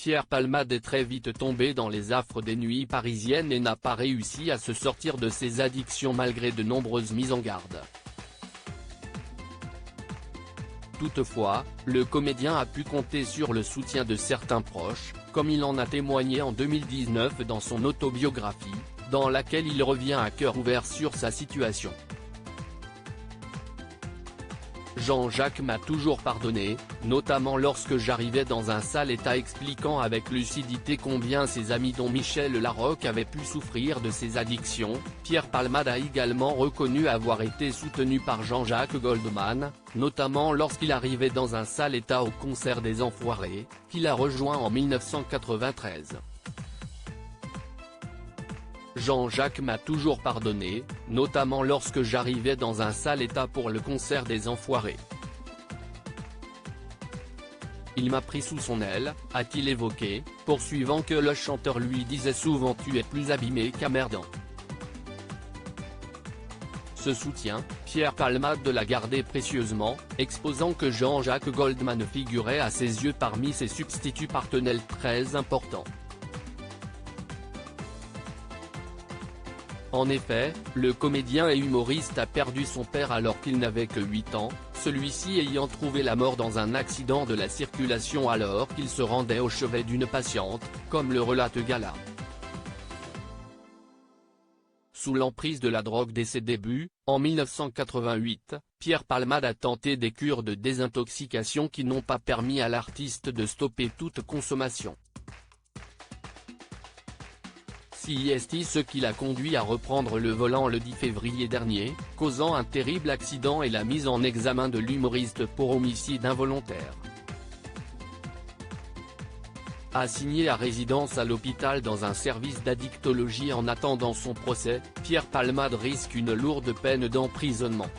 Pierre Palmade est très vite tombé dans les affres des nuits parisiennes et n'a pas réussi à se sortir de ses addictions malgré de nombreuses mises en garde. Toutefois, le comédien a pu compter sur le soutien de certains proches, comme il en a témoigné en 2019 dans son autobiographie, dans laquelle il revient à cœur ouvert sur sa situation. Jean-Jacques m'a toujours pardonné, notamment lorsque j'arrivais dans un sale état, expliquant avec lucidité combien ses amis dont Michel Larocque avaient pu souffrir de ses addictions. Pierre Palmade a également reconnu avoir été soutenu par Jean-Jacques Goldman, notamment lorsqu'il arrivait dans un sale état au concert des Enfoirés, qu'il a rejoint en 1993. Jean-Jacques m'a toujours pardonné, notamment lorsque j'arrivais dans un sale état pour le concert des Enfoirés. Il m'a pris sous son aile, a-t-il évoqué, poursuivant que le chanteur lui disait souvent « tu es plus abîmé qu'emmerdant ». Ce soutien, Pierre Palmade l'a gardé précieusement, exposant que Jean-Jacques Goldman figurait à ses yeux parmi ses substituts partenaires très importants. En effet, le comédien et humoriste a perdu son père alors qu'il n'avait que 8 ans, celui-ci ayant trouvé la mort dans un accident de la circulation alors qu'il se rendait au chevet d'une patiente, comme le relate Gala. Sous l'emprise de la drogue dès ses débuts, en 1988, Pierre Palmade a tenté des cures de désintoxication qui n'ont pas permis à l'artiste de stopper toute consommation. C'est ce qui l'a conduit à reprendre le volant le 10 février dernier, causant un terrible accident et la mise en examen de l'humoriste pour homicide involontaire. Assigné à résidence à l'hôpital dans un service d'addictologie en attendant son procès, Pierre Palmade risque une lourde peine d'emprisonnement.